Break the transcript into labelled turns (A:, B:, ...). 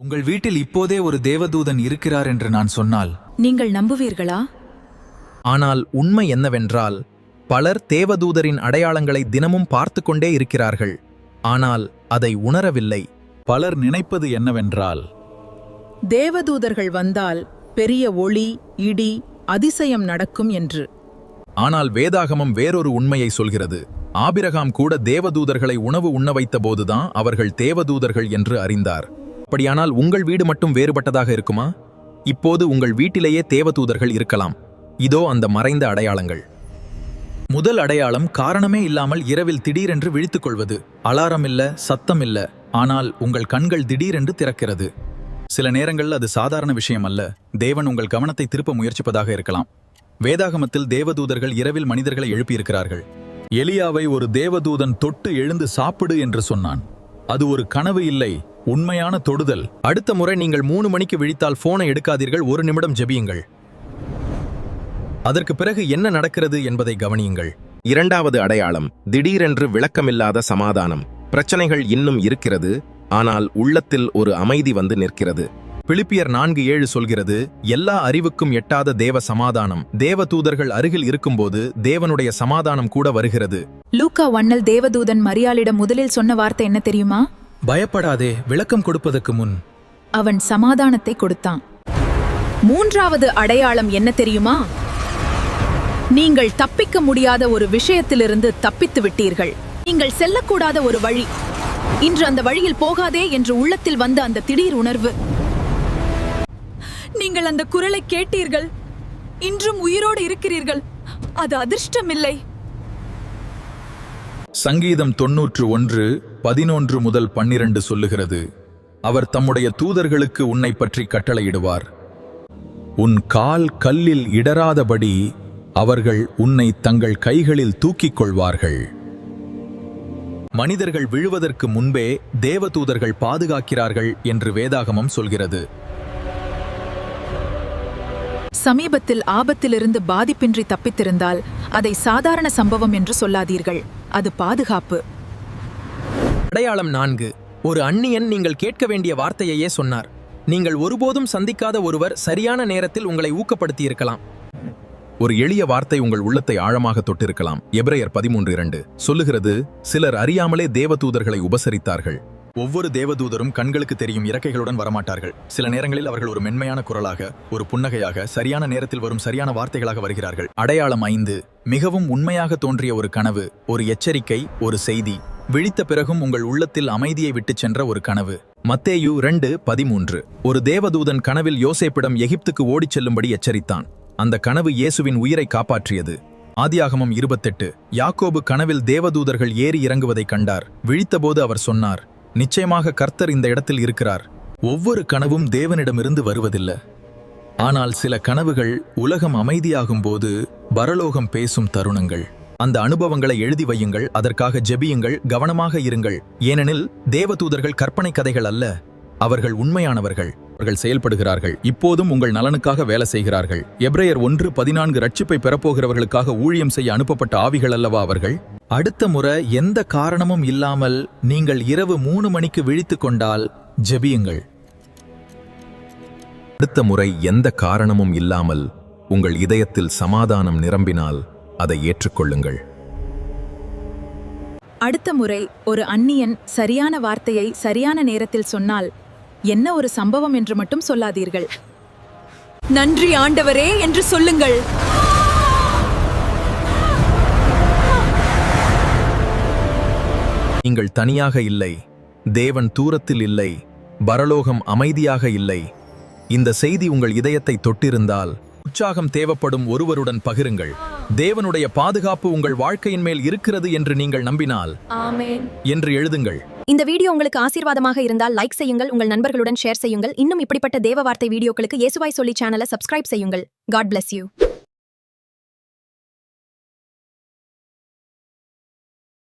A: உங்கள் வீட்டில் இப்போதே ஒரு தேவதூதன் இருக்கிறார் என்று நான் சொன்னால்
B: நீங்கள் நம்புவீர்களா?
C: ஆனால் உண்மை என்னவென்றால் பலர் தேவதூதரின் அடையாளங்களை தினமும் பார்த்து கொண்டே இருக்கிறார்கள், ஆனால் அதை உணரவில்லை.
A: பலர் நினைப்பது என்னவென்றால்
B: தேவதூதர்கள் வந்தால் பெரிய ஒளி, இடி, அதிசயம் நடக்கும் என்று.
C: ஆனால் வேதாகமம் வேறொரு உண்மையை சொல்கிறது. ஆபிரகாம் கூட தேவதூதர்களை உணவு உண்ண வைத்த போதுதான் அவர்கள் தேவதூதர்கள் என்று அறிந்தார். அப்படியானால் உங்கள் வீடு மட்டும் வேறுபட்டதாக இருக்குமா? இப்போது உங்கள் வீட்டிலேயே தேவதூதர்கள் இருக்கலாம். இதோ அந்த மறைந்த அடையாளங்கள். முதல் அடையாளம் காரணமே இல்லாமல் இரவில் திடீரென்று விழித்துக் கொள்வது. அலாரம் இல்ல, சத்தம் இல்ல, ஆனால் உங்கள் கண்கள் திடீரென்று திறக்கிறது. சில நேரங்களில் அது சாதாரண விஷயம் அல்ல. தேவன் உங்கள் கவனத்தை திருப்ப முயற்சிப்பதாக இருக்கலாம். வேதாகமத்தில் தேவதூதர்கள் இரவில் மனிதர்களை எழுப்பியிருக்கிறார்கள். எலியாவை ஒரு தேவதூதன் தொட்டு எழுந்து சாப்பிடு என்று சொன்னான். அது ஒரு கனவு இல்லை, உண்மையான தொடுதல். அடுத்த முறை நீங்கள் 3 மணிக்கு விழித்தால் போனை எடுக்காதீர்கள், 1 நிமிடம் ஜெபியுங்கள். அதற்கு பிறகு என்ன நடக்கிறது என்பதை கவனியுங்கள்.
D: இரண்டாவது அடையாளம் திடீரென்று விளக்கமில்லாத சமாதானம். பிரச்சனைகள் இன்னும் இருக்கிறது, ஆனால் உள்ளத்தில் ஒரு அமைதி வந்து நிற்கிறது.
C: பிலிப்பியர் 4:7 சொல்கிறது, எல்லா அறிவுக்கும் எட்டாத தேவ சமாதானம் தேவதூதர்கள் அருகில் இருக்கும்போது தேவனுடைய சமாதானம் கூட வருகிறது.
B: லூக்கா 1 தேவதூதன் மரியாளிடம் முதலில் சொன்ன வார்த்தை என்ன தெரியுமா?
C: பயப்படாதே, விளக்கம் கொடுப்பதற்கு முன்
B: அவன் சமாதானத்தை கொடுத்தான். மூன்றாவது அடையாளம் என்ன தெரியுமா? நீங்கள் தப்பிக்க முடியாத ஒரு விஷயத்திலிருந்து தப்பித்து விட்டீர்கள். நீங்கள் செல்லக்கூடாத ஒரு வழி, இன்று அந்த வழியில் போகாதே என்று உள்ளத்தில் வந்த அந்த திடீர் உணர்வு. நீங்கள் அந்த குரலை கேட்டீர்கள், இன்றும் உயிரோடு இருக்கிறீர்கள். அது அதிர்ஷ்டம் இல்லை.
A: சங்கீதம் 91:11-12 சொல்லுகிறது, அவர் தம்முடைய தூதர்களுக்கு உன்னை பற்றி கட்டளையிடுவார். உன் கால் கல்லில் இடராதபடி அவர்கள் உன்னை தங்கள் கைகளில் தூக்கிக் கொள்வார்கள்.
C: மனிதர்கள் விழுவதற்கு முன்பே தேவதூதர்கள் பாதுகாக்கிறார்கள் என்று வேதாகமம் சொல்கிறது.
B: சமீபத்தில் ஆபத்திலிருந்து பாதிப்பின்றி தப்பித்திருந்தால் அதை சாதாரண சம்பவம் என்று சொல்லாதீர்கள், அது பாதுகாப்பு.
C: அடையாளம் 4. ஒரு அந்நியன் நீங்கள் கேட்க வேண்டிய வார்த்தையையே சொன்னார். நீங்கள் ஒருபோதும் சந்திக்காத ஒருவர் சரியான நேரத்தில் உங்களை ஊக்கப்படுத்தியிருக்கலாம்.
A: ஒரு எளிய வார்த்தை உங்கள் உள்ளத்தை ஆழமாக தொட்டிருக்கலாம். எபிரேயர் 13:2 சொல்லுகிறது, சிலர் அறியாமலே தேவதூதர்களை உபசரித்தார்கள். ஒவ்வொரு தேவதூதரும் கண்களுக்கு தெரியும் இறக்கைகளுடன் வரமாட்டார்கள். சில நேரங்களில் அவர்கள் ஒரு மென்மையான குரலாக, ஒரு புன்னகையாக, சரியான நேரத்தில் வரும் சரியான வார்த்தைகளாக வருகிறார்கள். அடையாளம் 5. மிகவும் உண்மையாக தோன்றிய ஒரு கனவு, ஒரு எச்சரிக்கை, ஒரு செய்தி. விழித்த பிறகும் உங்கள் உள்ளத்தில் அமைதியை விட்டுச் சென்ற ஒரு கனவு. மத்தேயு 2:13 ஒரு தேவதூதன் கனவில் யோசேப்பிடம் எகிப்துக்கு ஓடிச் செல்லும்படி எச்சரித்தான். அந்த கனவு இயேசுவின் உயிரை காப்பாற்றியது. ஆதியாகமம் 28 யாக்கோபு கனவில் தேவதூதர்கள் ஏறி இறங்குவதை கண்டார். விழித்தபோது அவர் சொன்னார், நிச்சயமாக கர்த்தர் இந்த இடத்தில் இருக்கிறார். ஒவ்வொரு கனவும் தேவனிடமிருந்து வருவதில்லை. ஆனால் சில கனவுகள் உலகம் அமைதியாகும் போது பரலோகம் பேசும் தருணங்கள். அந்த அனுபவங்களை எழுதி வையுங்கள், அதற்காக ஜெபியுங்கள், கவனமாக இருங்கள். ஏனெனில் தேவதூதர்கள் கற்பனை கதைகள் அல்ல, அவர்கள் உண்மையானவர்கள். அவர்கள் செயல்படுகிறார்கள், இப்போதும் உங்கள் நலனுக்காக வேலை செய்கிறார்கள். எபிரேயர் 1:14 ரட்சிப்பை பெறப்போகிறவர்களுக்காக ஊழியம் செய்ய அனுப்பப்பட்ட ஆவிகள் அல்லவா அவர்கள்? அடுத்த முறை எந்த காரணமும் இல்லாமல் நீங்கள் இரவு 3 மணிக்கு விழித்துக் கொண்டால் ஜெபியுங்கள்.
D: அடுத்த முறை எந்த காரணமும் இல்லாமல் உங்கள் இதயத்தில் சமாதானம் நிரம்பினால் அதை ஏற்றுக்கொள்ளுங்கள்.
B: அடுத்த முறை ஒரு அந்நியன் சரியான வார்த்தையை சரியான நேரத்தில் சொன்னால் என்ன ஒரு சம்பவம் என்று மட்டும் சொல்லாதீர்கள். நன்றி ஆண்டவரே என்று சொல்லுங்கள்.
C: நீங்கள் தனியாக இல்லை, தேவன் தூரத்தில் இல்லை, பரலோகம் அமைதியாக இல்லை. இந்த செய்தி உங்கள் இதயத்தை தொட்டிருந்தால் உற்சாகம் தேவைப்படும் ஒருவருடன் பகிருங்கள். தேவனுடைய பாதுகாப்பு உங்கள் வாழ்க்கையின் மேல் இருக்கிறது என்று நீங்கள் நம்பினால்
E: ஆமென்
C: என்று எழுதுங்கள்.
E: இந்த வீடியோ உங்களுக்கு ஆசீர்வாதமாக இருந்தால் லைக் செய்யுங்கள், உங்கள் நண்பர்களுடன் ஷேர் செய்யுங்கள். இன்னும் இப்படிப்பட்ட தேவ வார்த்தை வீடியோக்களுக்கு இயேசுவாய் சொல்லி சேனலை சப்ஸ்கிரைப் செய்யுங்கள். God bless you.